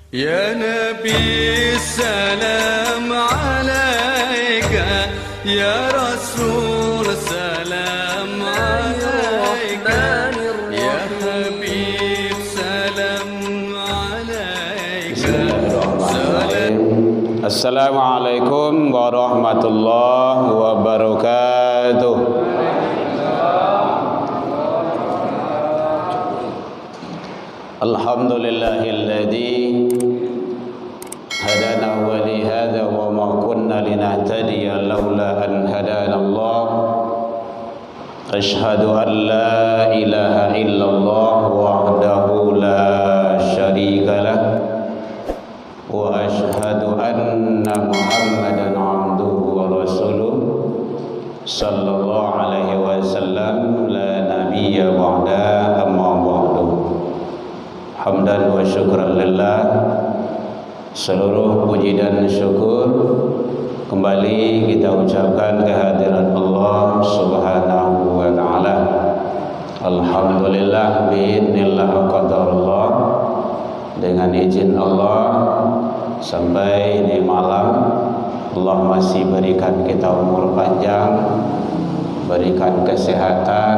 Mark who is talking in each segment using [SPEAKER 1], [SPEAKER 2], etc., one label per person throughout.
[SPEAKER 1] يا نبي السلام عليك يا رسول سلام عليك يا حبيب سلام عليك سلام.
[SPEAKER 2] Assalamualaikum warahmatullahi wabarakatuh. Alhamdulillahilladzi hadana wa li hadza wa ma kunna linahtadiya laula an hadana Allah. Ashhadu an la ilaha illallah wahdahu la syarika lah wa ashhadu anna Muhammadan abduhu wa rasuluh sallallahu alaihi wasallam la nabiyya ba'da amma ba'du. Hamdan wa syukran lillah, seluruh puji dan syukur kembali kita ucapkan kehadiran Allah subhanahu wa ta'ala. Alhamdulillah bi'idnillah qadarullah, dengan izin Allah sampai di malam Allah masih berikan kita umur panjang, berikan kesehatan,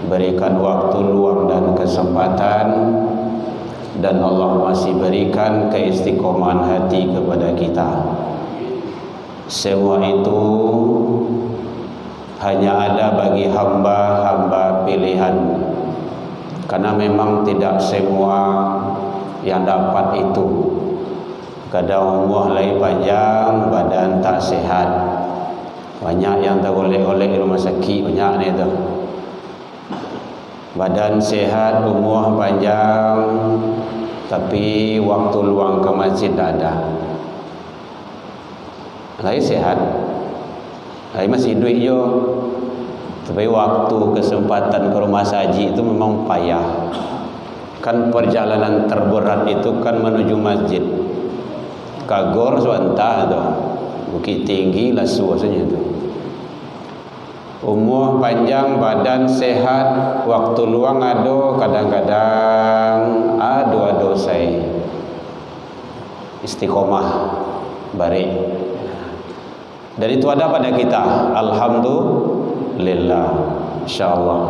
[SPEAKER 2] berikan waktu luang dan kesempatan, dan Allah masih berikan keistiqomahan hati kepada kita. Semua itu hanya ada bagi hamba-hamba pilihan, karena memang tidak semua yang dapat itu. Kadang umur lagi panjang, badan tak sehat. Banyak yang tak oleh-oleh di rumah sakit, banyak ni tu. Badan sehat, umur panjang, tapi waktu luang ke masjid tak ada. Lagi sehat, lagi masih duit je, tapi waktu kesempatan ke rumah saji itu memang payah. Kan perjalanan terberat itu kan menuju masjid. Kagor sebentar tu, Bukit Tinggi Lasu rasanya tu. Umur panjang, badan sehat, waktu luang ada, kadang-kadang ado saya istiqomah barik. Dan itu ada pada kita. Alhamdulillah, insyaallah.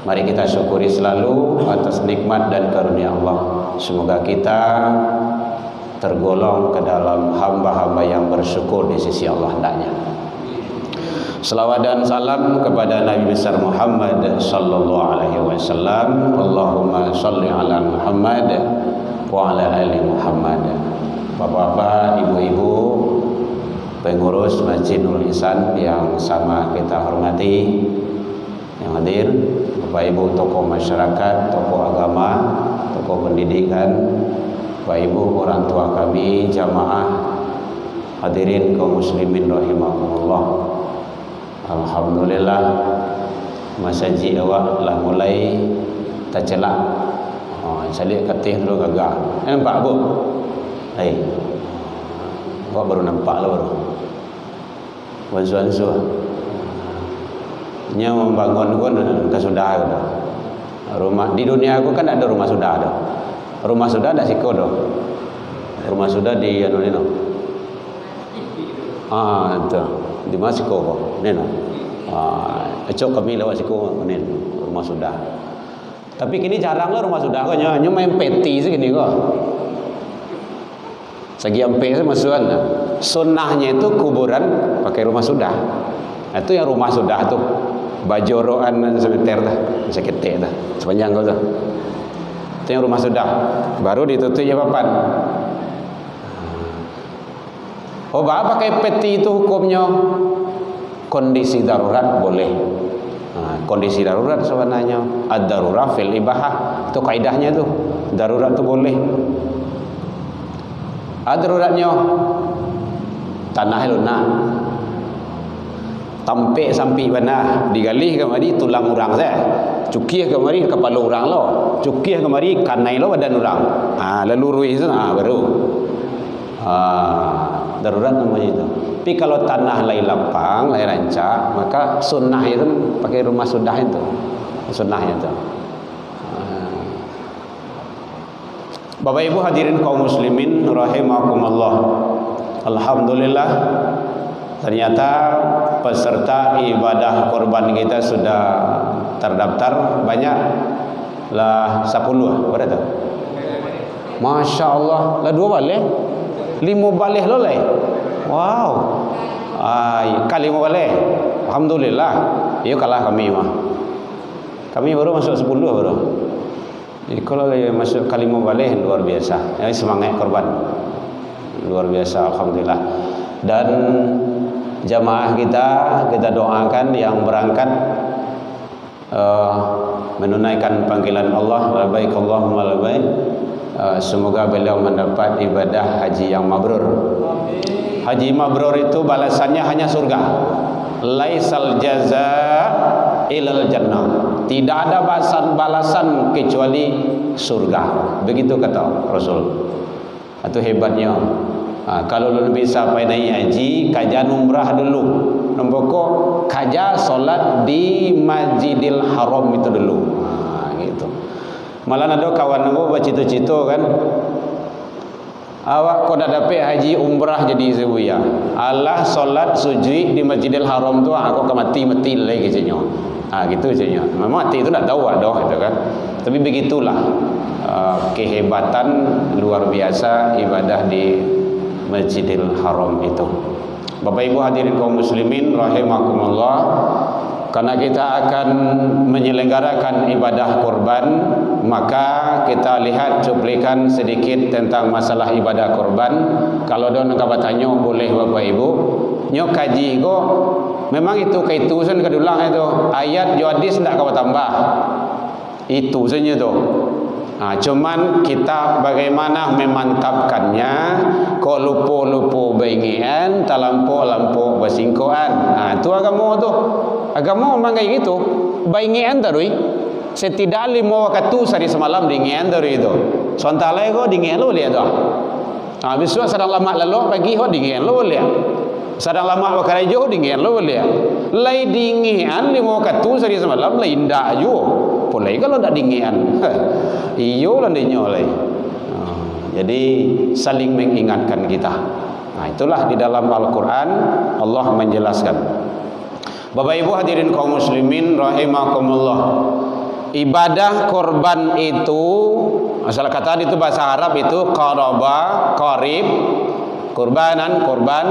[SPEAKER 2] Mari kita syukuri selalu atas nikmat dan karunia Allah. Semoga kita tergolong ke dalam hamba-hamba yang bersyukur di sisi Allah hendaknya. Selawat dan salam kepada Nabi besar Muhammad sallallahu alaihi wasallam. Allahumma shalli ala Muhammad wa ala ali Muhammad. Bapak-bapak, ibu-ibu, pengurus Masjidul Ihsan yang sama kita hormati, yang hadir, Bapak Ibu tokoh masyarakat, tokoh agama, tokoh pendidikan, Bapak Ibu orang tua kami, jamaah, hadirin kaum muslimin rahimakumullah. Alhamdulillah, masjid awak lah mulai tercelak. Salik katih dulu gagal. Nampak bu? Awak baru nampak lah baru. Wansu-wansu. Nya membangun pun dah sudah dah. Rumah di dunia aku kan ada rumah sudah dah. Rumah sudah ada siko dah. Rumah sudah di anu ni no. Tu. Di mana siko kau? Ni no. Ecok kami lewat siko ni rumah sudah. Tapi kini jarang lah rumah sudah kau nya main peti segini kau. Segi ampe masukan. Sunnahnya itu kuburan pakai rumah sudah. Itu yang rumah sudah tu. Bajoroan semeter dah, seketek dah, sepanjang kau tu. Itu yang rumah sudah. Baru ditutup je papan. Oh, pakai peti itu hukumnya kondisi darurat boleh. Kondisi darurat sebenarnya ad-darurat fil ibahah. Itu kaidahnya tu. Darurat tu boleh. Daruratnya tanah lunak. Tampik sampai mana digalih kemari tulang orang saya, cukih kemari kepala orang lo, cukih kemari kanai lo badan orang. Lalu ruih itu baru darurat namanya itu. Tapi kalau tanah lain lapang, lain rancak, maka sunnah itu pakai rumah sudah itu, sunnahnya itu. Bapak Ibu hadirin kaum muslimin rahimakumullah. Alhamdulillah, ternyata peserta ibadah kurban kita sudah terdaftar banyak lah 10 berapa? Masya Allah, lah 2 balik 5 balik lo lah. Wow, kali 5 balik. Alhamdulillah. Iyo kalah kami mah. Kami baru masuk 10 baru. Jadi kalau masuk kali 5 balik luar biasa. Ini semangat korban luar biasa, alhamdulillah. Dan jamaah kita doakan yang berangkat menunaikan panggilan Allah, labbaik Allahumma labbaik. Semoga beliau mendapat ibadah haji yang mabrur. Haji mabrur itu balasannya hanya surga. Laisal jazaa ilal jannah. Tidak ada balasan kecuali surga. Begitu kata Rasul. Itu hebatnya. Kalau lu bisa naik haji, kajian umrah dulu. Nombor kajian solat di Masjidil Haram itu dulu. Gitu. Malah ada kawan aku bercita-cita kan, awak kau dah dapat haji umrah jadi sebuya. Allah solat sujud di Masjidil Haram tu aku akan mati lagi katanya. Gitu katanya. Memang mati itu tak tahu dah itu kan. Tapi begitulah kehebatan luar biasa ibadah di Masjidil Haram itu. Bapak Ibu hadirin kaum muslimin rahimakumullah, karena kita akan menyelenggarakan ibadah kurban, maka kita lihat cuplikan sedikit tentang masalah ibadah kurban. Kalau ada nak bertanya boleh Bapak Ibu. Nyok kaji ko memang itu kaitusan kedulang itu ayat jo hadis ndak kau tambah. Itu saja tu. Cuman kita bagaimana memantapkannya, kok lupa-lupa bengian, talampo-lampo basingkoan. Itu agama tu. Agama memang kayak gitu. Bengian tarui. Setidak 5 waktu sehari semalam dingin dari itu. Sontalai ko dingin lu lihat tu. Besok sedang lama lalu pagi ho dingin lu lihat. Sedang lama wakarajo dingin lu lihat. Lai dingin 5 waktu sehari semalam lai indah ju. Pulai kalau tak dingin. Iyo lah dinyolai. Jadi saling mengingatkan kita. Itulah di dalam Al-Quran Allah menjelaskan. Bapak Ibu hadirin kaum muslimin rahimakumullah. Ibadah korban itu, asal kata itu bahasa Arab itu qaraba, qarib, kurbanan, korban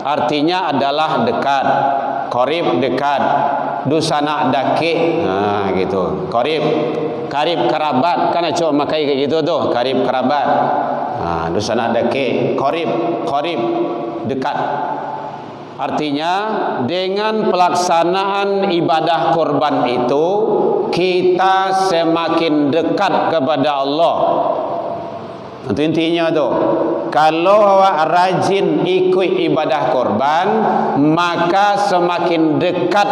[SPEAKER 2] artinya adalah dekat. Qarib dekat, dusana daki, gitu. Qarib, karib kerabat, kan cuma makai kayak gitu tuh, karib kerabat. Dusana daki, qarib dekat. Artinya dengan pelaksanaan ibadah korban itu kita semakin dekat kepada Allah. Itu intinya tu. Kalau awak rajin ikut ibadah korban, maka semakin dekat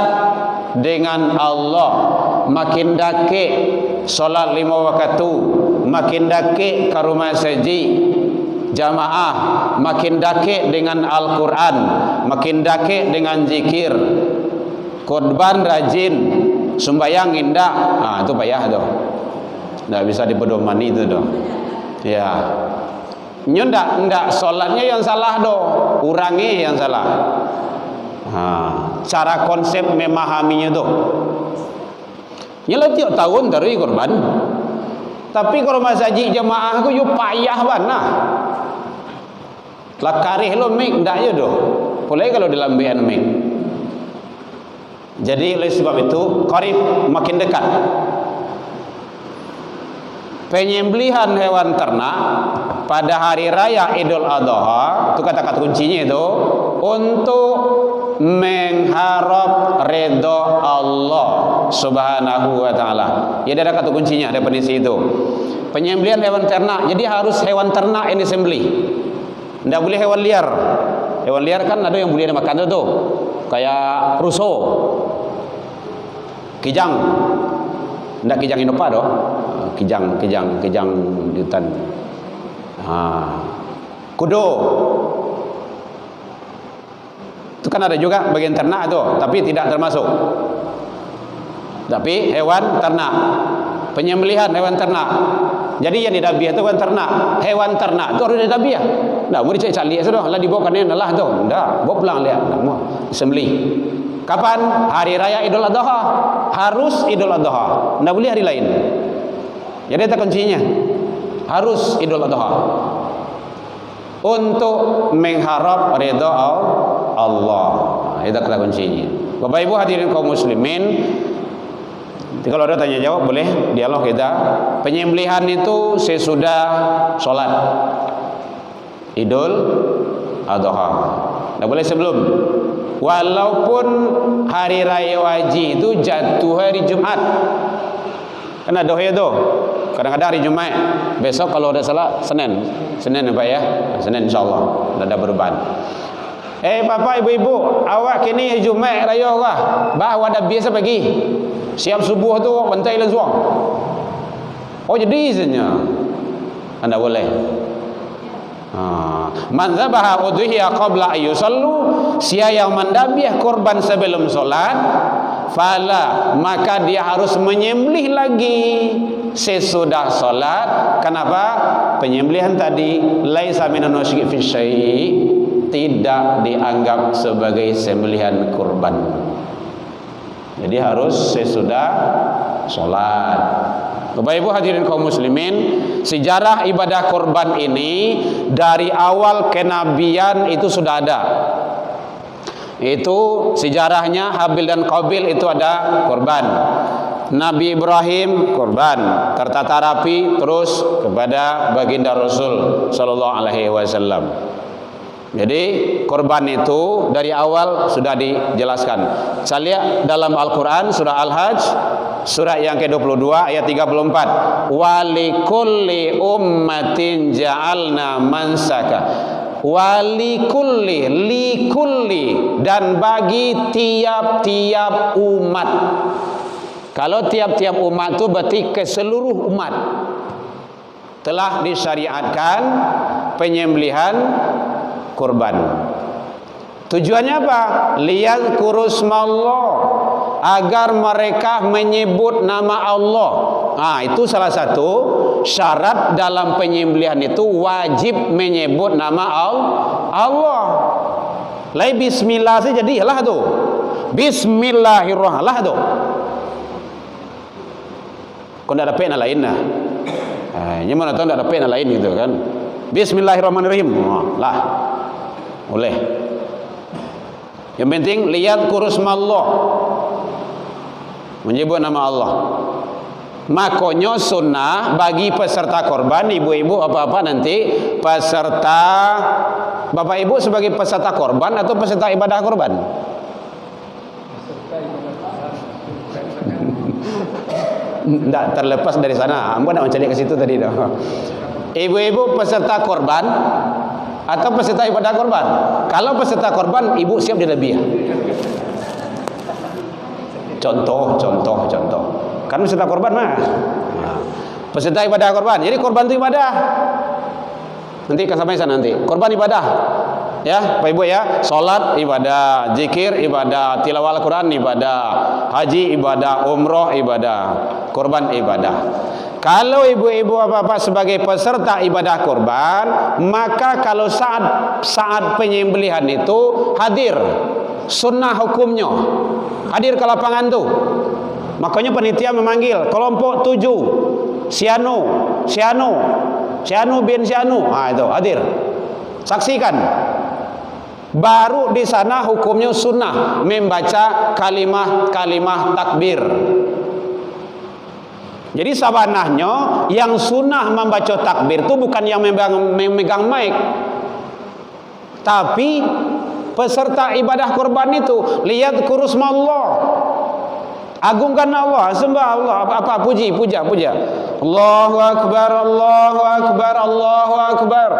[SPEAKER 2] dengan Allah, makin dakik solat 5 waktu, makin dakik ke rumah saji jamaah, makin dakik dengan Al-Quran, makin dakik dengan zikir. Korban rajin, sembahyang indah, itu payah tu. Tak bisa dipedomani itu tu. Ya, ndak solatnya yang salah do, urangi yang salah. Cara konsep memahaminya tu. Nyala tiap tahun taruh korban. Tapi kalau masaji jemaah aku yo payah banah. Lakarih lo mik ndak yo do. Boleh kalau dalam BN mik. Jadi oleh sebab itu qarib makin dekat. Penyembelihan hewan ternak pada hari raya Idul Adha, itu kata-kata kuncinya itu untuk mengharap redha Allah Subhanahu wa taala. Ya, ada kata kuncinya, ada definisi itu. Penyembelihan hewan ternak, jadi harus hewan ternak yang disembelih. Tidak boleh hewan liar. Hewan liar kan ada yang boleh dimakan itu. Kayak ruso. Kijang. Tidak kijang inopa doh. Kijang di hutan. Kudo. Itu kan ada juga bagian ternak itu, tapi tidak termasuk. Tapi hewan ternak, penyembelihan hewan ternak. Jadi yang didabiah itu kan ternak, hewan ternak itu harus didabiah. Nah, mau dicari sudah, lah dibawa kan lah tu. Ndak, bawa pulang lihat, mau disembelih. Kapan? Hari raya Idul Adha. Harus Idul Adha. Ndak boleh hari lain. Jadi itu kuncinya. Harus Idul Adha. Untuk mengharap ridha Allah. Itu kata kuncinya. Bapak Ibu hadirin kaum muslimin, kalau ada tanya jawab boleh dialog kita. Penyembelihan itu sesudah sholat Idul Adha. Tidak boleh sebelum. Walaupun hari raya wajib itu jatuh hari Jumat. Kan ada itu. Kadang-kadang hari Jumat. Besok kalau ada salah Senin Pak ya. Senin insyaallah ada berubahan. Bapak ibu-ibu, awak kini Jumat raya kah? Bah awak dah biasa pagi. Siap subuh tu bantai lah suang. Oh jadi iznya. Anda boleh. Man zabaha udhiya qabla ayyusallu, sia yang mendabiah korban sebelum solat, fala maka dia harus menyembelih lagi sesudah solat. Kenapa? Penyembelihan tadi laisa minan nusyrik fi syai', tidak dianggap sebagai sembelihan kurban. Jadi harus sesudah sholat. Bapak Ibu hadirin kaum muslimin, sejarah ibadah kurban ini dari awal kenabian itu sudah ada. Itu sejarahnya Habil dan Qabil itu ada kurban. Nabi Ibrahim kurban, tertata rapi terus kepada baginda Rasul sallallahu alaihi wasallam. Jadi korban itu dari awal sudah dijelaskan. Saya lihat dalam Al-Quran surah Al-Hajj surah yang ke-22 ayat 34. Walikulli ummatin ja'alna mansaka. Walikulli, likulli, dan bagi tiap-tiap umat. Kalau tiap-tiap umat itu berarti ke seluruh umat telah disyariatkan penyembelihan kurban. Tujuannya apa? Liyadhkurusmallah, agar mereka menyebut nama Allah. Itu salah satu syarat dalam penyembelihan itu, wajib menyebut nama Allah. Lai bismillah saja jadilah tu. Bismillahirrahmanirrahim tu. Kau tidak ada pena lain lah. Ini mana tahu tidak ada pena lain gitu kan? Bismillahirrahmanirrahim. Lah. Boleh. Yang penting lihat kurusmallah, menyebut nama Allah. Makanya sunnah bagi peserta korban, ibu-ibu apa-apa nanti peserta, bapak ibu sebagai peserta korban atau peserta ibadah korban? Tidak terlepas dari sana. Ambo nak mencari ke situ tadi dah. Ibu-ibu peserta korban atau peserta ibadah korban? Kalau peserta korban, ibu siap didabiah. Contoh. Kan peserta korban mah. Peserta ibadah korban. Jadi korban itu ibadah. Nanti akan sampai sana nanti. Korban ibadah. Ya, Pak Ibu ya. Salat ibadah, zikir ibadah, tilawah Al-Quran ibadah, haji ibadah, umroh ibadah, korban ibadah. Kalau ibu-ibu apa-apa sebagai peserta ibadah kurban, maka kalau saat penyembelihan itu hadir, sunnah hukumnya, hadir ke lapangan tu. Makanya panitia memanggil kelompok 7, Sianu bin Sianu, itu hadir, saksikan. Baru di sana hukumnya sunnah membaca kalimah takbir. Jadi sabanahnya yang sunnah membaca takbir itu bukan yang memegang mic, tapi peserta ibadah kurban itu lihat kurusmallah, agungkan Allah, sembah Allah, apa puja. Allahu akbar, Allahu akbar, Allahu akbar,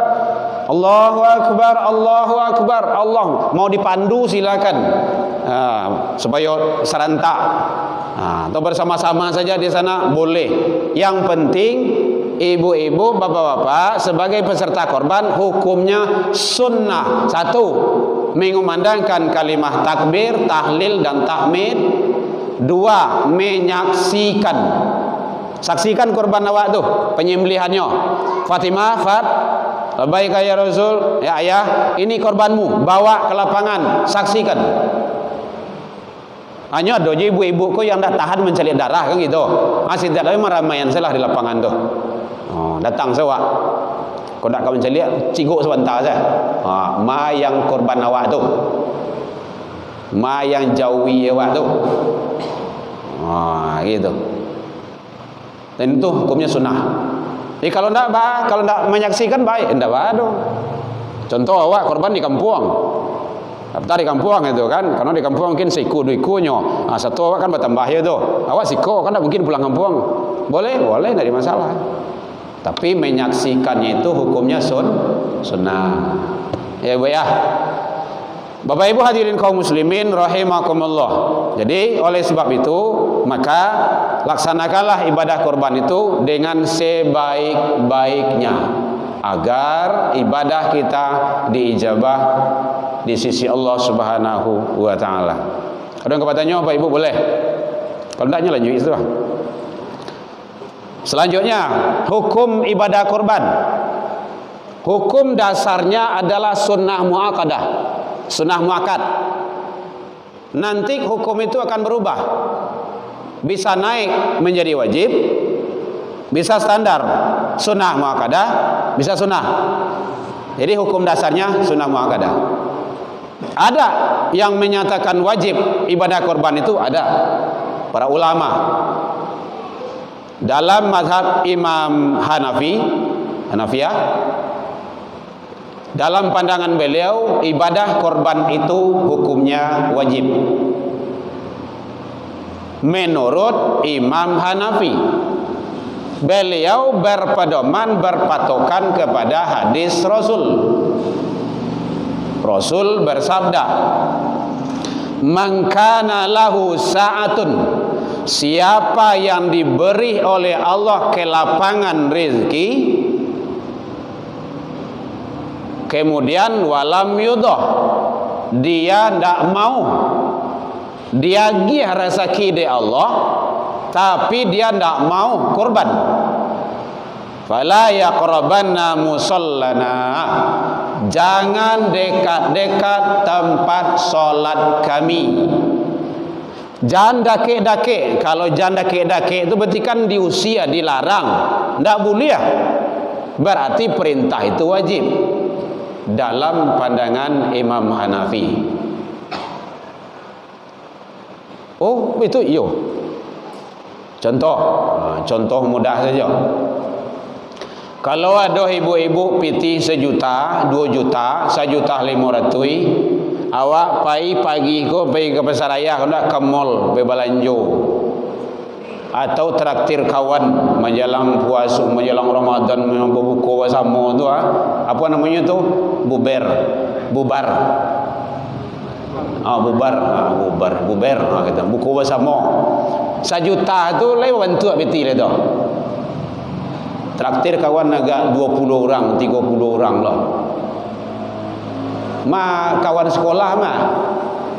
[SPEAKER 2] Allahu akbar, Allahu akbar. Allah mau dipandu silakan, supaya serentak. Atau bersama-sama saja di sana boleh. Yang penting ibu-ibu, bapak-bapak sebagai peserta korban hukumnya sunnah. 1, mengumandangkan kalimah takbir, tahlil dan tahmid. 2, menyaksikan Saksikan korban awak tu, penyembelihannya. Fatimah, labbaika ya Rasul, ya ayah, ini korbanmu, bawa ke lapangan, saksikan. Hanya ada je ibu-ibu ko yang tak tahan mencelik darah kan gitu. Masih tak ada ramaian salah di lapangan tu. Datang sewak. Kau nak kau mencelik, ciguk sebentar saja. Ma yang korban awak tu. Ma yang jauhi awak tu. Gitu. Dan itu hukumnya sunnah. Jadi kalau nak menyaksikan baik, ndak ada. Contoh awak korban di kampung. Daftar di kampung itu kan, karena di kampung mungkin siku duikunyo. Satu awak kan bertambah ya tu. Awak siko kan tak mungkin pulang kampung. Boleh, tidak ada masalah. Tapi menyaksikannya itu hukumnya sunnah. Ya Bu ya. Bapak Ibu hadirin kaum muslimin rahimakumullah. Jadi oleh sebab itu maka laksanakanlah ibadah korban itu dengan sebaik-baiknya agar ibadah kita diijabah di sisi Allah Subhanahu wa taala. Ada yang bertanya Bapak Ibu boleh? Kalau tidaknya lanjut itu. Selanjutnya, hukum ibadah korban. Hukum dasarnya adalah sunnah muakkadah. Sunnah muakkad. Nanti hukum itu akan berubah. Bisa naik menjadi wajib, bisa standar sunnah muakkadah, bisa sunnah. Jadi hukum dasarnya sunnah muakkadah. Ada yang menyatakan wajib ibadah korban itu, ada para ulama. Dalam mazhab Imam Hanafiyah, dalam pandangan beliau ibadah korban itu hukumnya wajib. Menurut Imam Hanafi, beliau berpatokan kepada hadis Rasul. Rasul bersabda, "Man kana lahu sa'atun," siapa yang diberi oleh Allah kelapangan rezeki, kemudian walam yudah, dia tidak mau, dia gih rezeki dari Allah, tapi dia tidak mau korban, fala yaqrabanna musallana, jangan dekat-dekat tempat solat kami. Jangan dakik-dakik. Kalau jangan dakik-dakik itu berarti kan di usia dilarang, tidak boleh. Berarti perintah itu wajib dalam pandangan Imam Hanafi. Oh itu iyo. Contoh mudah saja. Kalau ada ibu-ibu piti 1 juta, 2 juta, 1.500.000, awak pagi ko pergi ke pasar raya, hendak ke mall berbelanja, atau traktir kawan menjelang puasa, menjelang Ramadan, berbuka bersama tu, apa namanya tu? Bubar. Kata buka bersama. 1 juta tu lain bantu piti le tu. Traktir kawan agak 20 orang, 30 orang lah. Kawan sekolah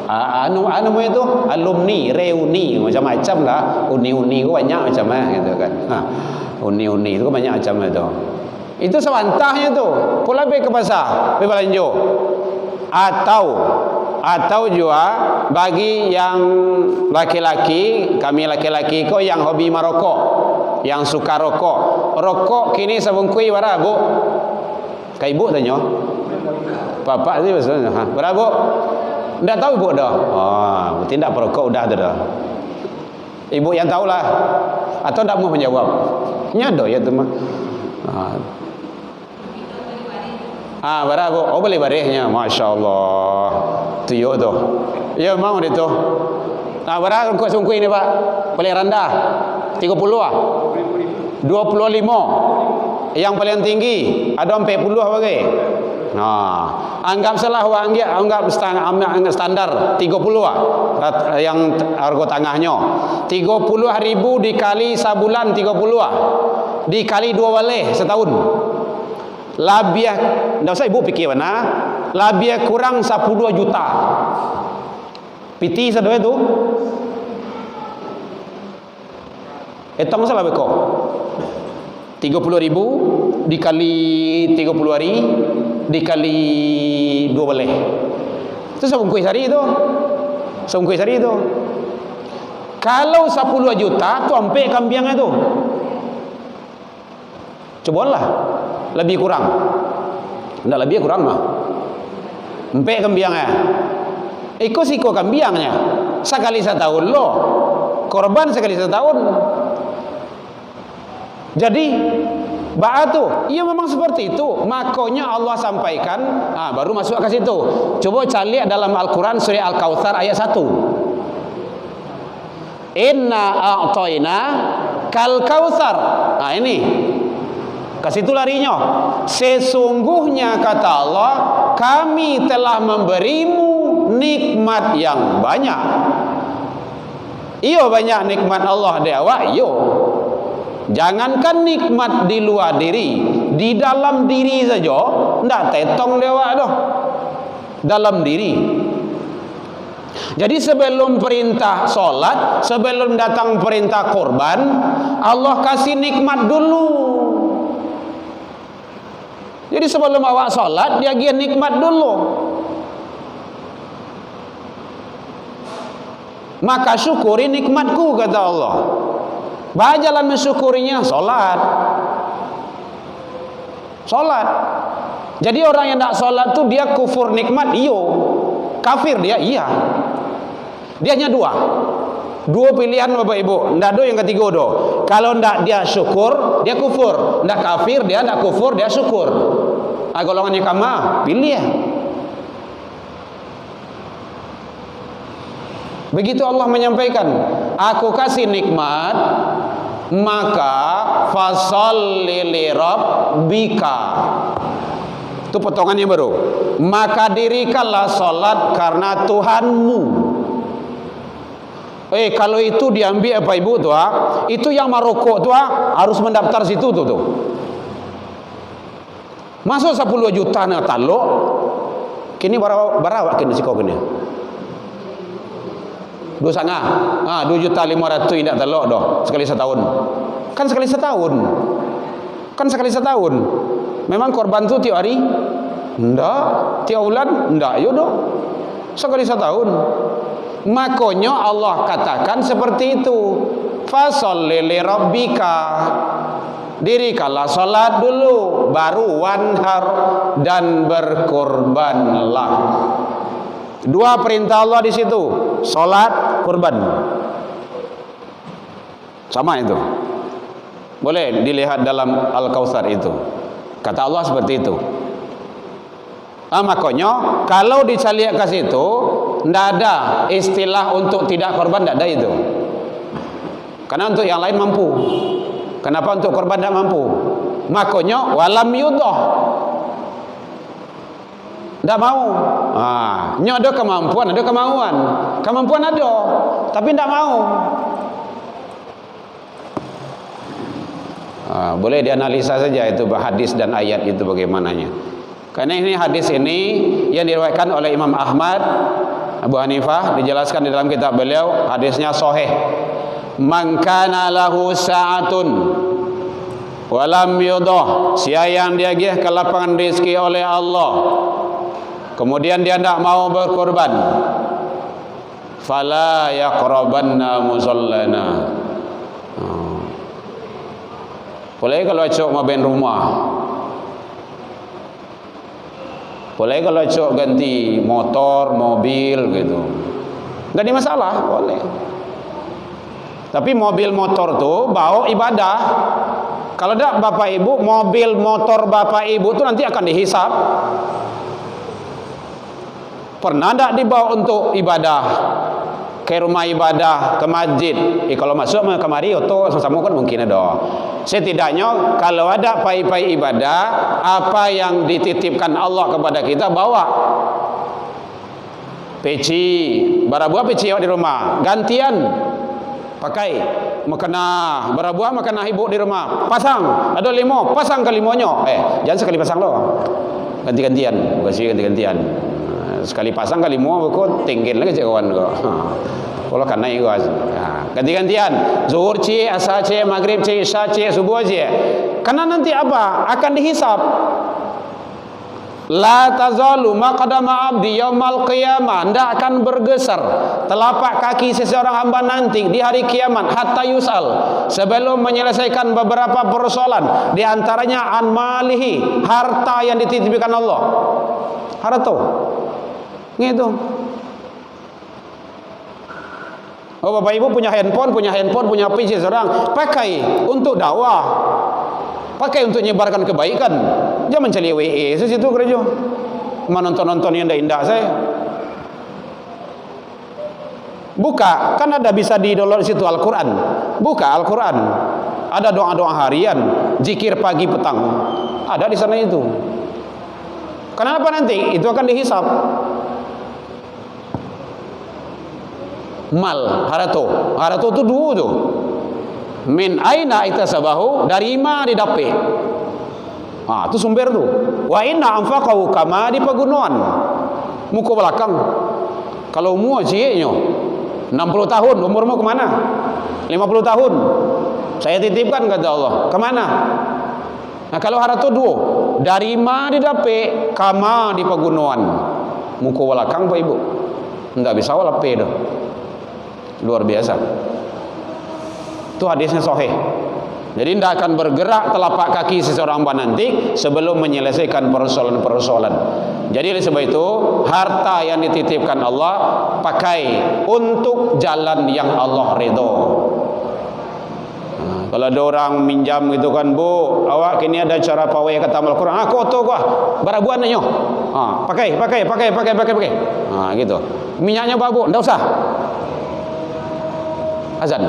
[SPEAKER 2] anu itu alumni, reuni macam-macam lah. Uni itu banyak macam gitu kan. Uni itu banyak macam itu. Itu sebantahnya tu. Pula pergi ke pasar, pergi belanja. Atau juga bagi yang laki-laki, kami laki-laki ko yang hobi merokok, yang suka rokok kini sebungkui berapa Bu? Kak ibu tanya. Bapak sih maksudnya. Berapa Bu? Enggak tahu Ibu dah. Berarti enggak perokok udah tu dah. Ibu yang tahulah. Atau enggak mau menjawab? Nyado ya tu mah. Berapa Bu? Oh boleh barisnya. Masya-Allah. Tuyuk tu. Ya mau dia tu. Berapa rokok sungkui ni Pak? Paling rendah 30 ah. 25. Yang paling tinggi ada 40 bagi. Anggap salah anggap standar 30 yang harga tengahnya 30.000 dikali sebulan 30 dikali 2 balik setahun. Labiah, tidak usah ibu fikir mana, labiah kurang 12 juta. Piti sedoi itu Etong salah beko. 30.000 dikali 30 hari dikali 2 boleh. Itu sebungkus hari itu. Sebungkus hari itu. Kalau 10 juta tu ampe kambingnya tu. Cobalah. Lebih kurang. Enggak lebih kurang mah. Ampe kambingnya. Iko siko kambingnya. Sekali setahun lo. Korban sekali setahun. Jadi ba'atu, iya memang seperti itu. Makanya Allah sampaikan, baru masuk ke situ. Coba cari dalam Al-Quran surah Al-Kautsar ayat 1. Inna a'toina kal kautsar. Nah ini, ke situ larinya. Sesungguhnya kata Allah, kami telah memberimu nikmat yang banyak. Iyo banyak nikmat Allah di awak, iyo. Jangankan nikmat di luar diri, di dalam diri saja ndak tetong dewa doh. Dalam diri. Jadi sebelum perintah solat, sebelum datang perintah korban, Allah kasih nikmat dulu. Jadi sebelum awak solat, dia give nikmat dulu. Maka syukuri nikmatku, kata Allah. Bajalan mensyukurinya, solat. Solat. Jadi orang yang tak solat tu dia kufur nikmat, iyo. Kafir dia, iya. Dia hanya dua pilihan Bapak Ibu. Ndak ada yang ketiga do. Kalau ndak dia syukur, dia kufur. Ndak kafir, dia ndak kufur, dia syukur. Golongannya kama, pilih ya. Begitu Allah menyampaikan, aku kasih nikmat, maka fasholli li rabbika. Itu potongannya baru. Maka dirikanlah salat karena Tuhanmu. Kalau itu diambil apa Ibu tuh, itu yang Maroko tuh harus mendaftar situ tuh. Masuk 10 juta na taluk. Kini berapa kini siko kini? 2,5. 2.500.000 tidak telok doh sekali setahun. Kan sekali setahun. Memang korban tu tiap hari? Enggak. Tiap bulan? Enggak. Yo doh. Sekali setahun. Makanya Allah katakan seperti itu. Fasholli li rabbika. Dirikanlah salat dulu, baru wanhar dan berkorbanlah. Dua perintah Allah di situ, salat, kurban. Sama itu. Boleh dilihat dalam Al-Kautsar itu. Kata Allah seperti itu. Makanya kalau dicaliak ke situ, tidak ada istilah untuk tidak korban, tidak ada itu. Karena untuk yang lain mampu. Kenapa untuk korban tidak mampu? Makanya walam yudah. Tidak mau. Ada kemampuan, ada kemauan. Kemampuan ada, tapi tidak mau. Boleh dianalisa saja itu hadis dan ayat itu bagaimananya. Karena ini hadis ini yang diriwayatkan oleh Imam Ahmad, Abu Hanifah, dijelaskan di dalam kitab beliau, hadisnya sahih. Man kana lahu sa'atun walam yudah, siapa yang dia gih ke lapangan rezeki oleh Allah, kemudian dia tidak mau berkorban, fala yaqrabanna musallana. Boleh kalau cok mau ben rumah, boleh kalau cok ganti motor, mobil gitu, nggak ada masalah, boleh. Tapi mobil motor tuh bawa ibadah. Kalau tidak Bapak Ibu, mobil motor Bapak Ibu tuh nanti akan dihisap. Pernah tidak dibawa untuk ibadah? Ke rumah ibadah, ke masjid. Kalau masuk kemari oto sama kan mungkin ada. Setidaknya kalau ada pai-pai ibadah, apa yang dititipkan Allah kepada kita bawa. Peci, barabuah peci di rumah, gantian pakai makana barabuah makana ibu di rumah, pasang ada limo, pasang ke limonya. Jangan sekali pasang loh, ganti-gantian, kasih ganti-gantian. Sekali pasang kali limo kok tinggal lagi kawan kok. Kalau kena itu ganti-gantian. Zuhur cik, asar cik, maghrib cik, isya cik, subuh cik. Karena nanti apa? Akan dihisap. La tazalu maqdama abdi yaumal qiyamah, tidak akan bergeser telapak kaki seseorang hamba nanti di hari kiamat hatta yusal, sebelum menyelesaikan beberapa persoalan, di antaranya an malihi, harta yang dititipkan Allah. Harta gitu. Oh, Bapak Ibu punya handphone, punya PC seorang, pakai untuk dakwah, pakai untuk menyebarkan kebaikan. Jangan mencari WE situ gereja. Menonton yang indah-indah saya. Buka, kan ada bisa di-download situ Al-Qur'an. Buka Al-Qur'an. Ada doa-doa harian, zikir pagi petang. Ada di sana itu. Kenapa nanti? Itu akan dihisap. Mal, harato itu dua tuh. Min aina itasabahu, dari mana didapat? Itu sumber tuh. Wa inna anfaqahu kama di pegunungan. Muka belakang. Kalau umur cieknya 60 tahun, umurmu kemana? 50 tahun. Saya titipkan kata Allah. Kemana? Nah, kalau harato dua, dari mana didapat? Kama di pegunungan. Muka belakang Pak Ibu. Enggak bisa walape dah. Luar biasa. Itu hadisnya sahih. Jadi tidak akan bergerak telapak kaki seseorang hamba nanti sebelum menyelesaikan persoalan-persoalan. Jadi oleh sebab itu, harta yang dititipkan Allah pakai untuk jalan yang Allah ridho. Kalau ada orang minjam gitu kan, Bu, awak kini ada cara pawai kata Al-Quran. Kotor gua, barabuan nyo. Pakai. Gitu. Minyaknya bagus, enggak usah. Azan.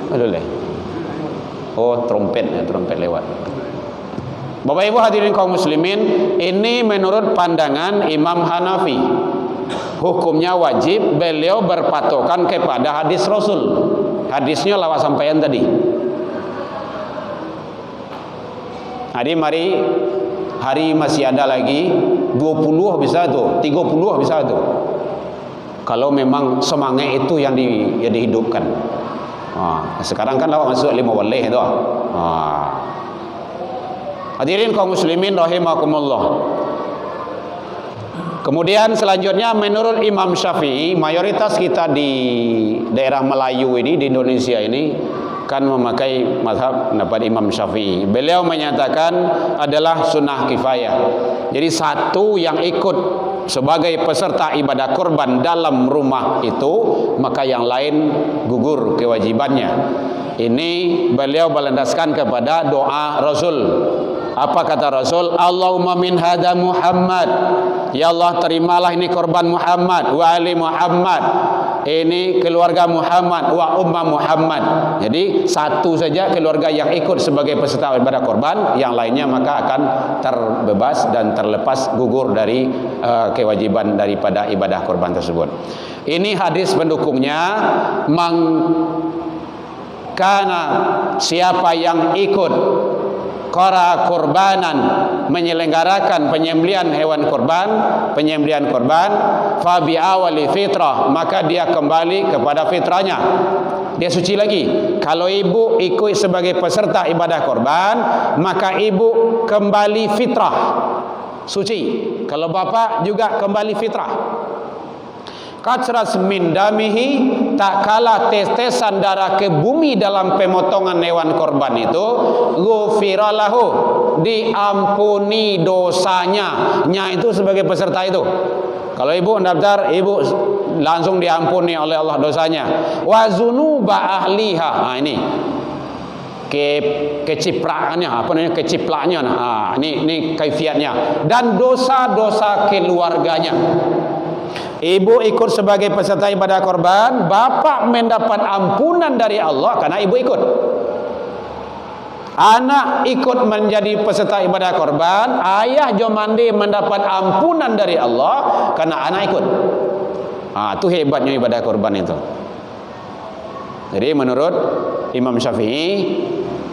[SPEAKER 2] Aduh leh. Oh, trompet lewat. Bapak Ibu hadirin kaum muslimin, ini menurut pandangan Imam Hanafi. Hukumnya wajib, beliau berpatokan kepada hadis Rasul. Hadisnya lawak sampaian tadi. Mari hari masih ada lagi 20 bisa tuh, 30 bisa tuh. Kalau memang semangat itu yang dihidupkan. Sekarang kan lawak masuk 5 walih itu. Hadirin kaum muslimin rahimakumullah. Kemudian selanjutnya menurut Imam Syafi'i, mayoritas kita di daerah Melayu ini, di Indonesia ini kan memakai mazhab pendapat Imam Syafi'i. Beliau menyatakan adalah sunnah kifayah. Jadi satu yang ikut sebagai peserta ibadah kurban dalam rumah itu, maka yang lain gugur kewajibannya. Ini beliau berlandaskan kepada doa Rasul. Apa kata Rasul? Allahumma min hada Muhammad. Ya Allah, terimalah ini korban Muhammad wa ali Muhammad. Ini keluarga Muhammad wa ummah Muhammad. Jadi satu saja keluarga yang ikut sebagai peserta ibadah korban, yang lainnya maka akan terbebas dan terlepas gugur dari kewajiban daripada ibadah korban tersebut. Ini hadis pendukungnya, karena siapa yang ikut qara kurbanan, menyelenggarakan penyembelihan hewan kurban, fa bi awali fitrah, maka dia kembali kepada fitrahnya. Dia suci lagi. Kalau ibu ikut sebagai peserta ibadah kurban, maka ibu kembali fitrah, suci. Kalau bapa juga kembali fitrah. Katras min damihi, tak kalah tes-tesan darah ke bumi dalam pemotongan hewan korban itu, ghufira lahu, diampuni dosanya. Nya itu sebagai peserta itu. Kalau ibu mendaftar, ibu langsung diampuni oleh Allah dosanya. Wa zunuba ahliha. Ini keciprakannya, apa namanya, keciplaknya. Ini kaifiatnya. Dan dosa-dosa keluarganya. Ibu ikut sebagai peserta ibadah korban, bapak mendapat ampunan dari Allah karena ibu ikut. Anak ikut menjadi peserta ibadah korban, ayah jomande mendapat ampunan dari Allah karena anak ikut. Itu hebatnya ibadah korban itu. Jadi menurut Imam Syafi'i,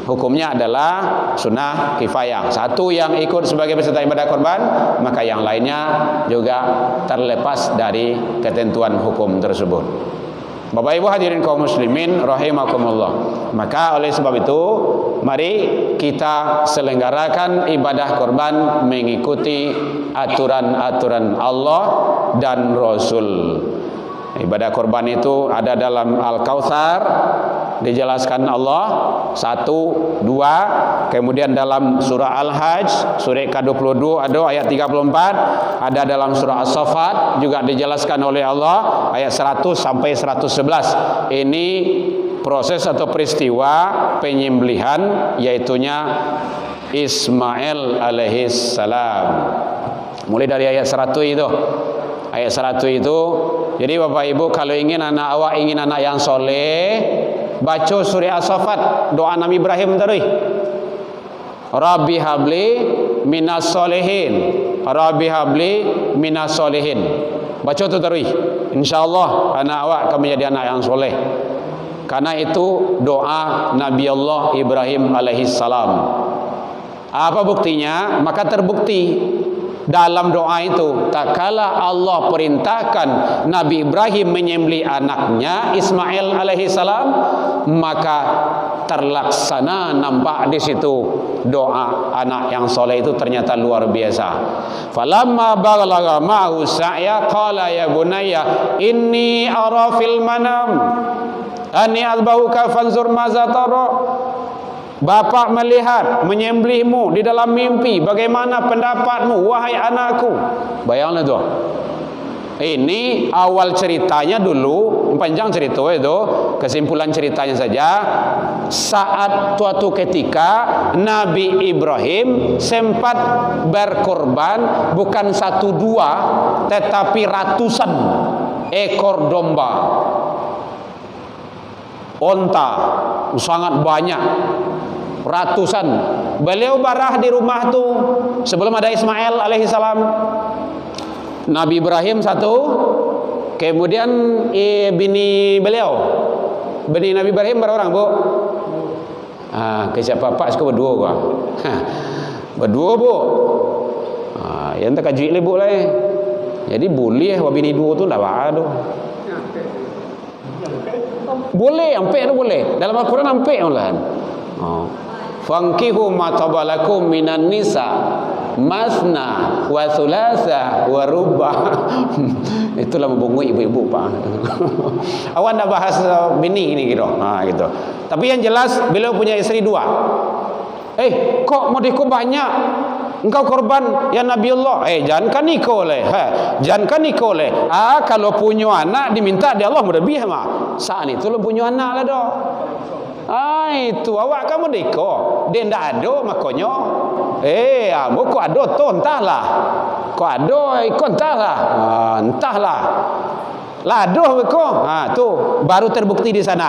[SPEAKER 2] hukumnya adalah sunnah kifayah. Satu yang ikut sebagai peserta ibadah korban, maka yang lainnya juga terlepas dari ketentuan hukum tersebut. Bapak Ibu hadirin kaum muslimin rahimakumullah. Maka oleh sebab itu mari kita selenggarakan ibadah kurban mengikuti aturan-aturan Allah dan Rasul. Ibadah kurban itu ada dalam Al-Kautsar, dijelaskan Allah 1, 2, kemudian dalam surah Al-Hajj surah ke-22 ada ayat 34, ada dalam surah As-Saffat juga dijelaskan oleh Allah ayat 100 sampai 111. Ini proses atau peristiwa penyembelihan yaitunya Ismail alaihissalam. Mulai dari ayat 100 itu. Ayat 100 itu, jadi Bapak Ibu kalau ingin anak awak ingin anak yang soleh, baca surah As-Saffat, doa Nabi Ibrahim tadi. Rabbi habli minas solehin, Rabbi habli minas solehin. Baca tu tadi. InsyaAllah anak awak akan menjadi anak yang soleh. Karena itu doa Nabi Allah Ibrahim alaihissalam. Apa buktinya? Maka terbukti dalam doa itu, tak kala Allah perintahkan Nabi Ibrahim menyembelih anaknya Ismail alaihissalam, maka terlaksana. Nampak di situ doa anak yang soleh itu ternyata luar biasa. Falamma balagha ma'hu sa'ya qala ya bunayya inni ara fil manam anni azbahuka fanzur maza tara. Bapak melihat menyembelihmu di dalam mimpi. Bagaimana pendapatmu wahai anakku? Bayanglah tu. Ini awal ceritanya dulu, panjang cerita itu, kesimpulan ceritanya saja. Saat suatu ketika Nabi Ibrahim sempat berkorban bukan 1, 2, tetapi ratusan ekor domba, onta, sangat banyak, ratusan. Beliau barah di rumah tu sebelum ada Ismail alaihissalam. Nabi Ibrahim 1, kemudian bini beliau, bini Nabi Ibrahim berapa orang, Bu? Kesiapa pak suka berdua gua. Berdua, Bu. Yang tak kaji le Bu lah. Jadi boleh bini dua tu dah ada. Boleh, ampe tu boleh. Dalam Al-Quran ampe malahan. Fankihu ma tabalakum minan nisa masna wa thulatha wa ruba. Itulah membungui ibu-ibu Pak. Awak nak bahas bini ini gitu. Gitu. Tapi yang jelas beliau punya istri 2. Kok modeko banyak? Engkau korban ya Nabi Allah. Jangan kan nikah oleh. Jangan kan nikah oleh. Kalau punya anak diminta dia Allah lebih mah. Saat itu lu punya anak lah dah. Itu awak kamu deko. Dia ndak ada makanya. Ambo kok ada tu entahlah. Kok ada ikon entahlah. Entahlah. Ladoh beko. Tu baru terbukti di sana.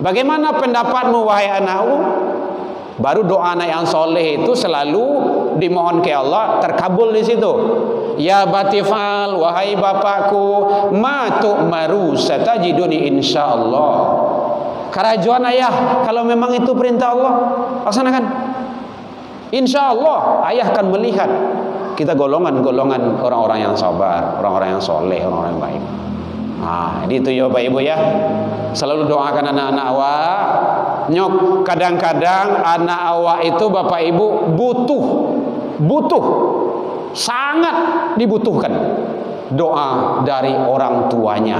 [SPEAKER 2] Bagaimana pendapatmu wahai anakku? Baru doa anak yang soleh itu selalu dimohon ke Allah, terkabul di situ. Ya batifal, wahai bapakku, ma tu'maru satajiduni insyaallah. Kerajuan ayah, kalau memang itu perintah Allah, laksanakan. InsyaAllah ayah akan melihat kita golongan-golongan orang-orang yang sabar, orang-orang yang soleh, orang-orang yang baik. Jadi itu ya Bapak Ibu ya. Selalu doakan anak-anak awak. Nyok, kadang-kadang anak awak itu Bapak Ibu butuh, sangat dibutuhkan doa dari orang tuanya.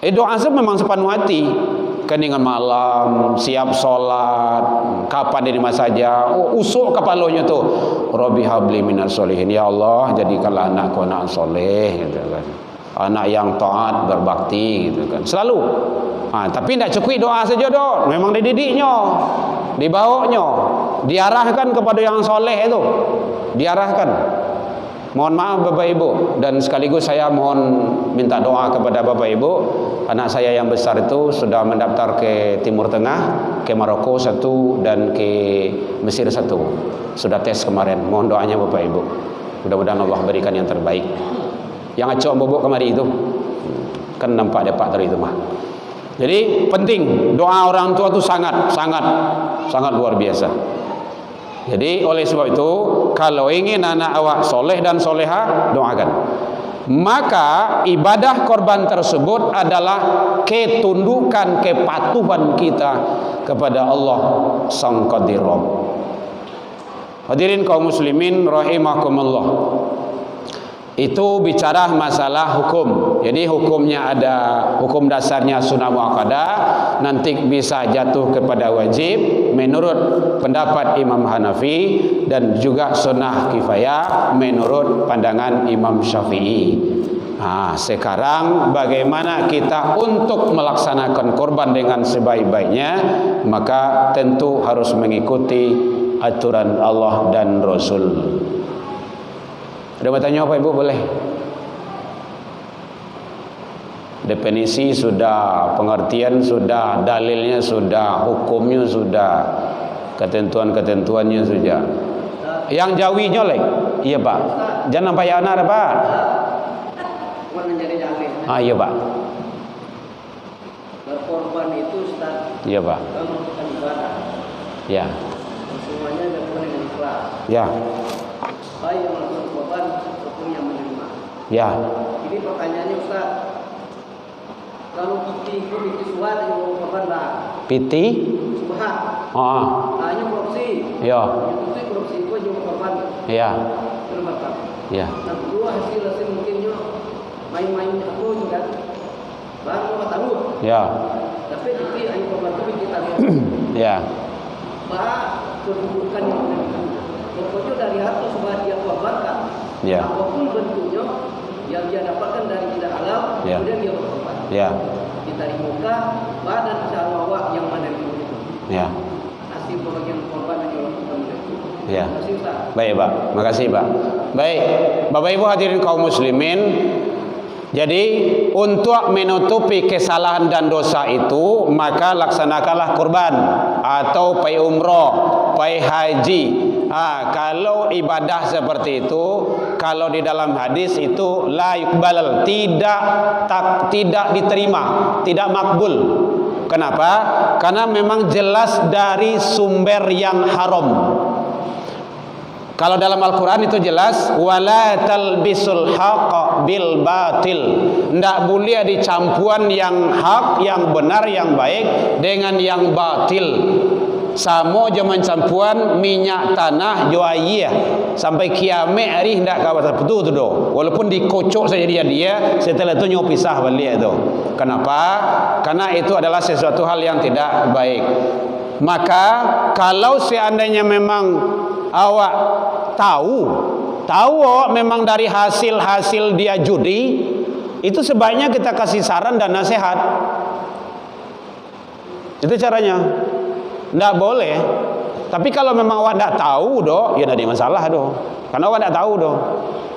[SPEAKER 2] Doa memang sepenuh hati. Keningan malam, siap sholat, kapan di mana saja, usuk kepalanya tu. Rabbi habli minas solihin. Ya Allah, jadikanlah anakku anak soleh, gitu kan. Anak yang taat, berbakti, gitu kan. Selalu. Tapi tidak cukup doa saja doh. Memang dididiknya, dibawanya, diarahkan kepada yang soleh itu, diarahkan. Mohon maaf Bapak Ibu, dan sekaligus saya mohon minta doa kepada Bapak Ibu. Anak saya yang besar itu sudah mendaftar ke Timur Tengah, ke Maroko 1 dan ke Mesir 1. Sudah tes kemarin. Mohon doanya Bapak Ibu. Mudah-mudahan Allah berikan yang terbaik. Yang acok bobok kemari itu, kan nampak dia Pak dari itu mah. Jadi penting doa orang tua itu sangat luar biasa. Jadi oleh sebab itu, kalau ingin anak awak soleh dan soleha, doakan. maka ibadah korban tersebut adalah ketundukan, kepatuhan kita kepada Allah Sang Qadir Rabb. Hadirin kaum muslimin rahimakumullah. Itu bicara masalah hukum. Jadi hukumnya ada, hukum dasarnya sunnah muakkadah, nanti bisa jatuh kepada wajib menurut pendapat Imam Hanafi, dan juga sunnah kifayah menurut pandangan Imam Syafi'i. Nah, sekarang bagaimana kita untuk melaksanakan korban dengan sebaik-baiknya? Maka tentu harus mengikuti aturan Allah dan Rasul. Ada bertanya apa ibu? Boleh. Definisi sudah, pengertian sudah, dalilnya sudah, hukumnya sudah, ketentuan-ketentuannya sudah. Yang jauhi nyolek, iya pak. Jangan nampak anak pak. Ah iya pak.
[SPEAKER 3] Berkorban itu Ustaz.
[SPEAKER 2] Iya pak.
[SPEAKER 3] Melakukan ibadah.
[SPEAKER 2] Ya.
[SPEAKER 3] Semuanya dilakukan dengan ikhlas.
[SPEAKER 2] Ya.
[SPEAKER 3] Baik yang melakukan korban maupun yang menerima.
[SPEAKER 2] Ya.
[SPEAKER 3] Ini pertanyaannya Ustaz. Kalau piti suat yang mau korban lah.
[SPEAKER 2] Piti?
[SPEAKER 3] Subhat. Hanya korupsi.
[SPEAKER 2] Ya.
[SPEAKER 3] Itu korupsi itu juga korban.
[SPEAKER 2] Ya.
[SPEAKER 3] Terbatas.
[SPEAKER 2] Ya.
[SPEAKER 3] Yang kedua hasil mungkinnya main-main aku juga. Baru mau tahu.
[SPEAKER 2] Ya.
[SPEAKER 3] Tapi piti hanya korban itu kita lihat.
[SPEAKER 2] Ya.
[SPEAKER 3] Kedudukan yang menerima. Pokoknya dari harta sudah dia korbankan.
[SPEAKER 2] Ya.
[SPEAKER 3] Apapun bentuknya yang dia dapatkan dari tidak halal,
[SPEAKER 2] Ya.
[SPEAKER 3] kemudian dia berkorban.
[SPEAKER 2] Ya.
[SPEAKER 3] Kita di muka badan sarwawa yang menerima itu.
[SPEAKER 2] Ya.
[SPEAKER 3] Hasil bagian korban yang dilakukan itu.
[SPEAKER 2] Ya.
[SPEAKER 3] Terima kasih Ustaz.
[SPEAKER 2] Baik pak, makasih pak. Baik, Bapak Ibu hadirin kaum muslimin. Jadi untuk menutupi kesalahan dan dosa itu, maka laksanakanlah kurban atau pai umroh, pai haji. Kalau ibadah seperti itu, kalau di dalam hadis itu la yuqbal, tidak diterima, tidak makbul. Kenapa? Karena memang jelas dari sumber yang haram. Kalau dalam Al-Quran itu jelas, wala talbisul haqq bil batil. Tidak boleh dicampuran yang hak, yang benar, yang baik dengan yang batil. Sama zaman campuran minyak tanah juaiyah sampai kiamat hari hendak kawasan betul tu doh. Walaupun dikocok saja dia setelah itu nyopi pisah balik itu. Kenapa? Karena itu adalah sesuatu hal yang tidak baik. Maka kalau seandainya memang awak tahu awak memang dari hasil dia judi, itu sebaiknya kita kasih saran dan nasihat. Itu caranya. Tidak boleh. Tapi kalau memang awak tidak tahu doh, ya tidak ada masalah doh. Karena awak tidak tahu doh.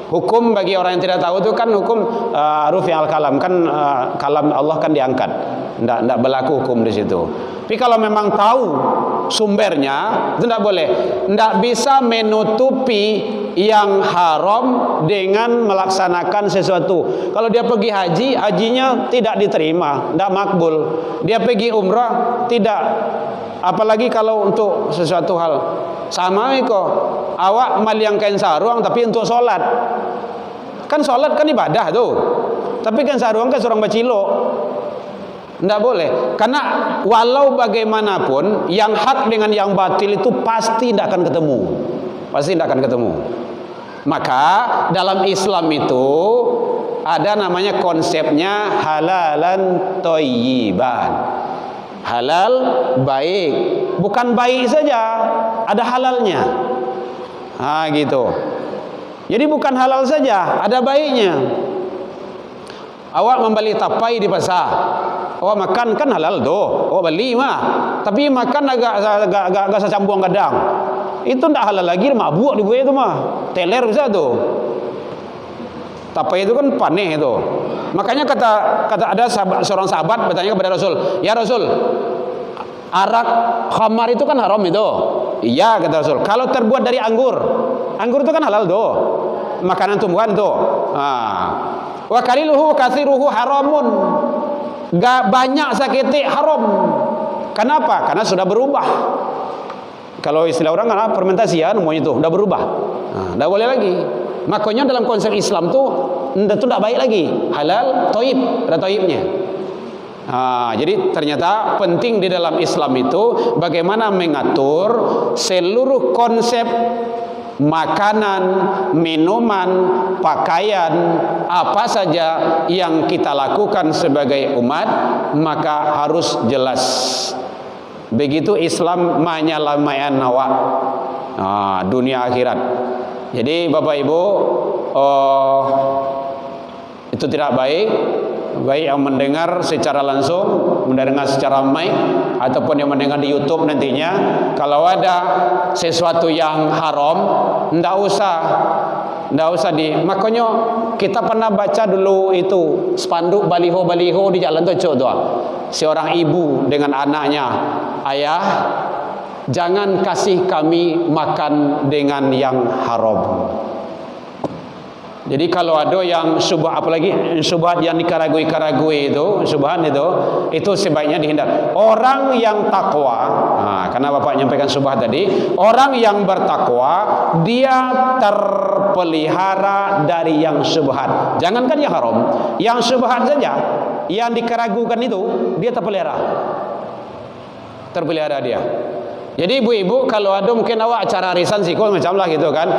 [SPEAKER 2] Hukum bagi orang yang tidak tahu itu kan hukum rufi al-kalam, kan kalam Allah kan diangkat. Tidak berlaku hukum di situ. Tapi kalau memang tahu sumbernya, itu tidak boleh. Tidak bisa menutupi yang haram dengan melaksanakan sesuatu. Kalau dia pergi haji, hajinya tidak diterima, tidak makbul. Dia pergi umrah, tidak. Apalagi kalau untuk sesuatu hal. Sama kok. Awak maliangkan sarung tapi untuk solat. Kan solat kan ibadah tuh. Tapi kan sarung kan seorang bacilok. Tidak boleh. Karena walau bagaimanapun, yang hak dengan yang batil itu pasti tidak akan ketemu. Pasti tidak akan ketemu. Maka dalam Islam itu ada namanya konsepnya halalan thayyiban. Halal baik, bukan baik saja, ada halalnya. Gitu. Jadi bukan halal saja, ada baiknya. Awak membeli tapai di pasar, awak makan kan halal doh, awak beli mah. Tapi makan agak secambuang gadang, itu tidak halal lagi, mabuk di buah itu mah, teler bisa tuh. Tapai itu kan paneh itu. Makanya kata ada seorang sahabat bertanya kepada Rasul, ya Rasul, arak khamar itu kan haram itu. Iya kata Rasul. Kalau terbuat dari anggur itu kan halal tuh, makanan tumbuhan tuh. Wa kaliluhu kathiruhu haramun. Gak banyak sakit haram. Kenapa? Karena sudah berubah. Kalau istilah orang kan fermentasi ya, semuanya itu udah berubah. Tidak boleh lagi. Makanya dalam konsep Islam tuh itu tidak baik lagi. Halal, toib, ada toibnya. Jadi ternyata penting di dalam Islam itu bagaimana mengatur seluruh konsep makanan, minuman, pakaian, apa saja yang kita lakukan sebagai umat, maka harus jelas. Begitu Islam menyelamatkan awak dunia akhirat. Jadi Bapak Ibu, itu tidak baik. Baik yang mendengar secara langsung, mendengar secara mic, ataupun yang mendengar di YouTube nantinya, kalau ada sesuatu yang haram, ndak usah makanya kita pernah baca dulu itu spanduk baliho di jalan tuh seorang ibu dengan anaknya, ayah, jangan kasih kami makan dengan yang haram. Jadi kalau ada yang syubhat, apalagi syubhat yang dikaragui syubhat itu sebaiknya dihindar. Orang yang takwa, karena Bapak nyampaikan syubhat tadi, orang yang bertakwa dia terpelihara dari yang syubhat. Jangankan yang haram, yang syubhat saja, yang dikeragukan itu dia terpelihara dia. Jadi ibu-ibu kalau ada mungkin awak acara arisan siko macam lah gitu kan,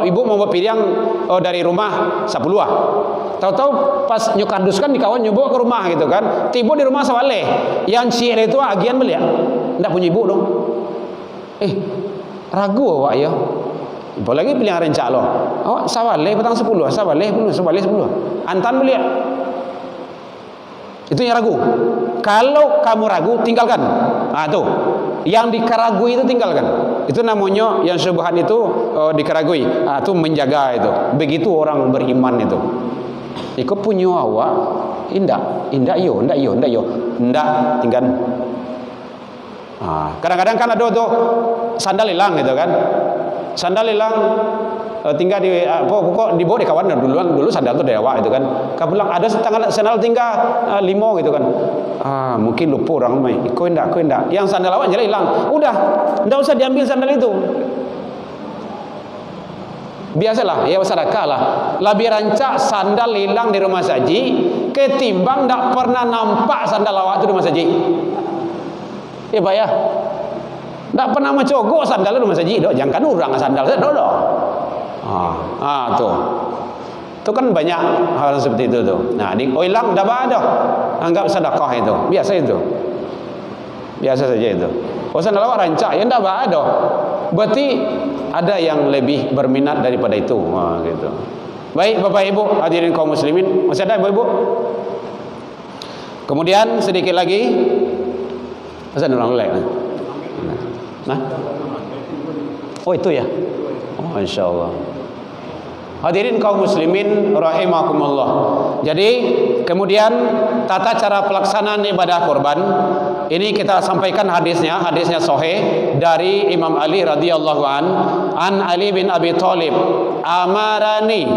[SPEAKER 2] ibu membawa piring dari rumah 10 tahu-tahu pas nyukardus kan dikawan nyubo ke rumah gitu kan, tiba di rumah sawale yang cik itu agian beli ndak punya ibu dong, ragu awak ya, apalagi pilih rencak lo, sawale petang 10 sawale 10 antan beli itu yang ragu. Kalau kamu ragu, tinggalkan. Tuh, yang dikeragui itu tinggalkan. Itu namanya yang syubhat itu dikeragui. Itu menjaga itu. Begitu orang beriman itu. Ikut punya awak, indak yo, tinggal. Kadang-kadang kan ada tuh sandal hilang gitu kan. Sandal hilang, tinggal di pokok dibawa di kawan dulu sandal tuh dewa itu kan. Kau bilang ada sandal tinggal 5 gitu kan. Mungkin lupa orang mai. Kau indak. Yang sandal awak jelas hilang. Udah, enggak usah diambil sandal itu. Biasalah, ya sedekah lah. Lebih rancak sandal hilang di rumah saji ketimbang enggak pernah nampak sandal awak itu di rumah saji. Ya Pak ya. Tak pernah mencogok sandal rumah saji, jangan orang sandal saya tuh. Tuh kan banyak hal seperti itu tuh. Nah, hilang dah ada. Anggap sedekah itu. Biasa saja itu. Sandal awak rancak ya ndak ada. Berarti ada yang lebih berminat daripada itu. Gitu. Baik Bapak Ibu, hadirin kaum muslimin, masih ada Ibu? Kemudian sedikit lagi pesan orang lain. Itu ya. Insyaallah. Hadirin kaum muslimin rahimakumullah. Jadi kemudian tata cara pelaksanaan ibadah kurban ini kita sampaikan hadisnya sahih dari Imam Ali radhiyallahu an Ali bin Abi Thalib, amarani,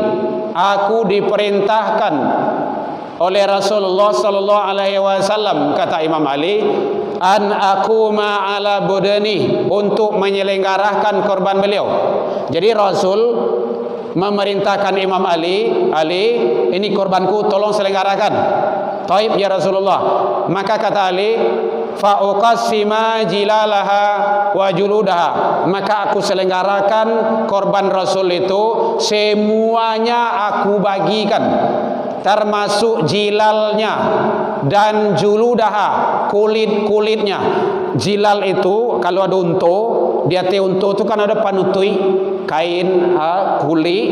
[SPEAKER 2] aku diperintahkan oleh Rasulullah sallallahu alaihi wasallam, kata Imam Ali, an aquma ala budani, untuk menyelenggarakan korban beliau. Jadi Rasul memerintahkan Imam Ali, ini korbanku tolong selenggarakan. Taib ya Rasulullah. Maka kata Ali, fa uqassima jilalaha wa juludaha, maka aku selenggarakan korban Rasul itu semuanya aku bagikan, termasuk jilalnya dan juludaha, kulit-kulitnya. Jilal itu kalau ada unta, dia unta itu kan ada panutui kain kulit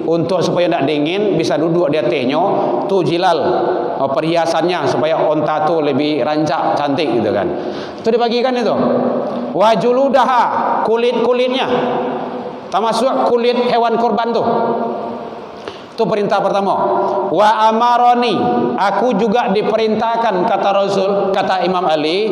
[SPEAKER 2] untuk supaya tidak dingin, bisa duduk di atasnya, tu jilal, perhiasannya supaya unta tu lebih rancak, cantik gitu kan. Itu dibagikan itu. Wa juludaha, kulit-kulitnya, termasuk kulit hewan kurban tu. Itu perintah pertama. Wa amaroni, aku juga diperintahkan, kata Rasul, kata Imam Ali,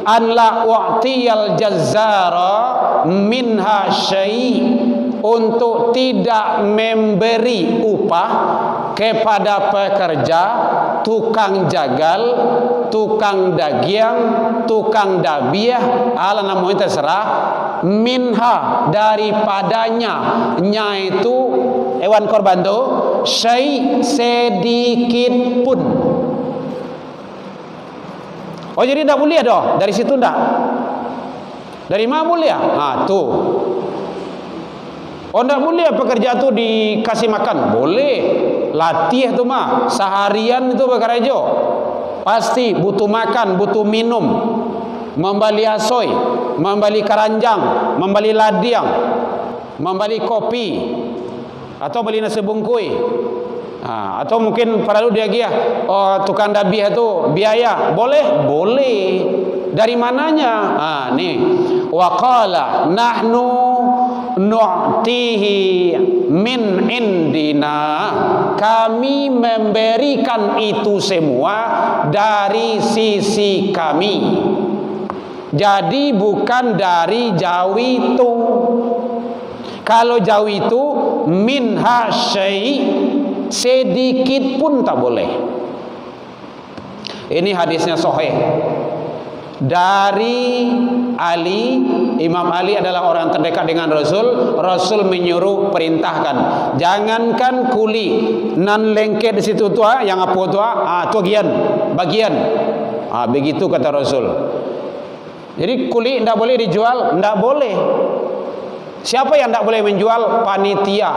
[SPEAKER 2] an la u'tiyal jazzara minha syai', untuk tidak memberi upah kepada pekerja, tukang jagal, tukang dagiang, tukang dabiah, ala namanya terserah, minha, daripadanya, nya itu hewan korban itu, syai' sedikit pun. Oh jadi tak boleh dah dari situ tak? Dari mana boleh? Tu. Oh tak boleh pekerja tu dikasih makan? Boleh. Latih tu mah seharian itu perkara jo. Pasti butuh makan, butuh minum, membeli asoi, membeli keranjang, membeli ladiang, membeli kopi, atau beli nasi bungkui. Atau mungkin perlu dia tukang dabih itu biaya. Boleh? Boleh. Dari mananya? Nih. Wa qala nahnu nu'tihi min indina. Kami memberikan itu semua dari sisi kami. Jadi bukan dari jauh itu. Kalau jauh itu minha syai' sedikit pun tak boleh. Ini hadisnya sahih dari Ali. Imam Ali adalah orang terdekat dengan Rasul. Rasul menyuruh, perintahkan, jangankan kuli nan lengket di situ tua, yang apa tua, tu bagian. Begitu kata Rasul. Jadi kuli tidak boleh dijual, tidak boleh. Siapa yang tidak boleh menjual? Panitia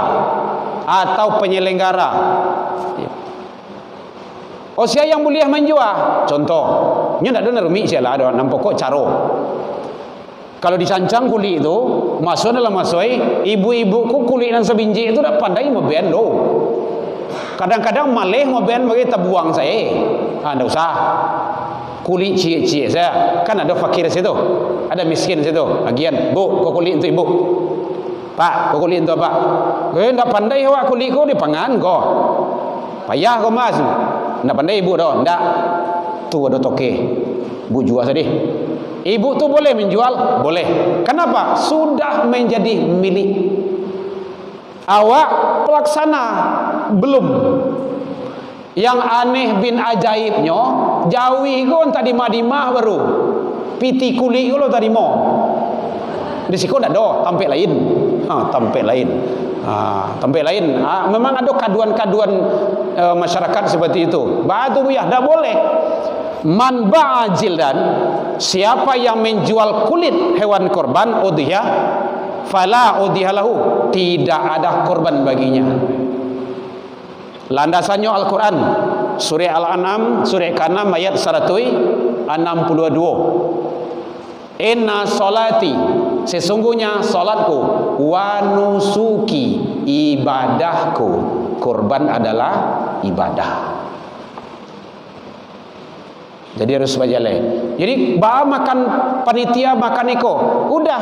[SPEAKER 2] atau penyelenggara. Oh siapa yang boleh menjual? Contoh, nya tidak ada nerumi siapa ada nampak kok caro. Kalau disancang kulit itu masuk dalam masoi, ibu-ibu ku kulit dan sebinji itu dah pandai meben lo. Kadang-kadang malih meben bagi tabuang saya. Tidak usah. Kulit cie-cie saya. Kan ada fakir situ, ada miskin situ. Bagian, bu, kau kulit untuk ibu. Pak, kau kulit untuk pak. Tidak pandai awak kulit kau dipangan kau. Payah kau mas. Tidak pandai ibu dah. Tidak. Tu ada toke. Bu jual sedih. Ibu tu boleh menjual? Boleh. Kenapa? Sudah menjadi milik. Awak pelaksana belum. Yang aneh bin ajaibnya, jauhi kau tadi madimah baru. Piti kulit kau tadi mau. Di situ tak ada, tampil lain. Tampil lain. Tampil lain. Memang ada kaduan-kaduan masyarakat seperti itu. Batu buyah, tak boleh. Man ba'ajil, dan siapa yang menjual kulit hewan korban udhiyah, fala udhiyalahu, tidak ada korban baginya. Landasannya Al-Quran, surah Al-An'am, surah ke-6 ayat 162. Inna solati, sesungguhnya salatku, wa nusuki, ibadahku. Korban adalah ibadah. Jadi harus berjalan. Jadi makan panitia makan iko. Udah.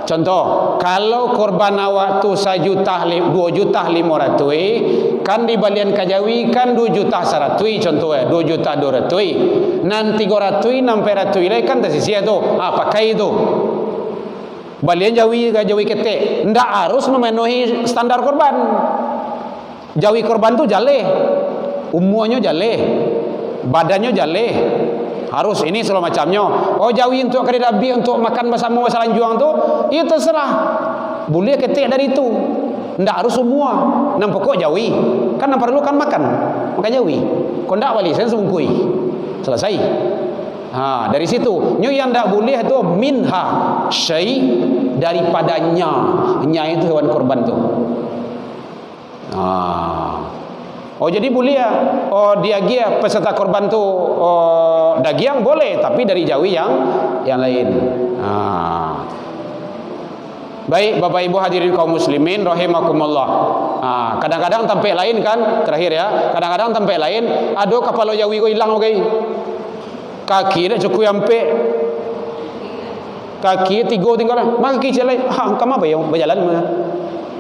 [SPEAKER 2] Contoh, kalau korban awak tu 2,500,000 kan di balian kajawi kan 2,100,000 contoh 2,200,000. Nan 300,000 sampai 100,000 kan tersisa tu. Pakai itu. Balian jawi ketek. Ndak harus memenuhi standar korban. Jawi korban tu jale. Umurnya jale. Badannya jale. Harus ini segala macamnya. Oh jawi untuk kreditabi untuk makan bersama masalah juang tu, itu terserah. Boleh ketik dari itu. Ndak harus semua. Nam pokok jawi. Kan nam perlu kan makan. Maka jawi. Kau ndak balik saya sebungkui. Selesai. Dari situ. Nyu yang ndak boleh tu minha syai, daripadanya. Nya itu hewan korban tu. Oh jadi boleh ya. Oh dia peserta korban tu dagiang boleh, tapi dari jawi yang lain. Baik Bapak Ibu hadirin kaum muslimin rahimakumullah. Kadang-kadang tempat lain kan terakhir ya. Kadang-kadang tempat lain aduh kapal jawi ko hilang okay. Kaki dah cukup sampai kaki 3 tinggal. Maka kaki jalan. Kamu apa yang berjalan?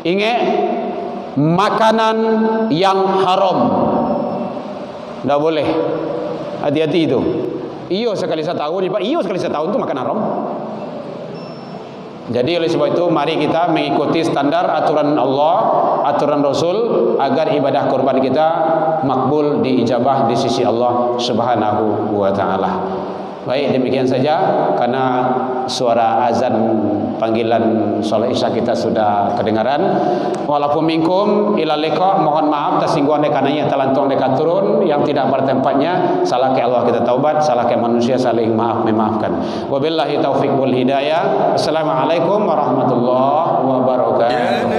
[SPEAKER 2] Ingat makanan yang haram tak boleh. Hati-hati itu. Iyo sekali setahun, iyo sekali setahun itu makan haram. Jadi oleh sebab itu mari kita mengikuti standar aturan Allah, aturan Rasul, agar ibadah korban kita makbul, diijabah di sisi Allah Subhanahu wa taala. Baik, demikian saja karena suara azan panggilan salat Isya kita sudah kedengaran. Walaupun minkum ila liqa, mohon maaf tersinggung kananya telantung dekat turun yang tidak pada tempatnya. Salah ke Allah kita taubat, salah ke manusia saling memaafkan. Wabillahi taufiq wal hidayah. Assalamualaikum warahmatullahi wabarakatuh.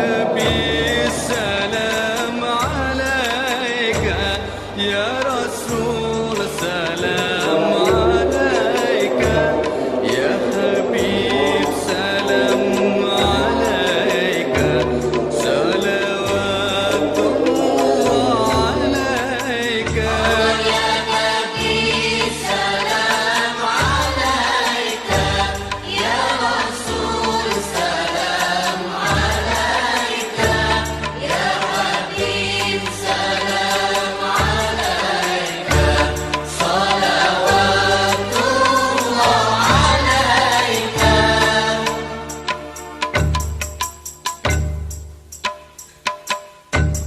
[SPEAKER 1] Ya Rasul salam alaika, ya Habib salam alaika, salawatullah alaika. Ya Habib salam alaika, ya Rasul salam alaika, ya Habib salam.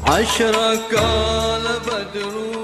[SPEAKER 1] أشرق البدر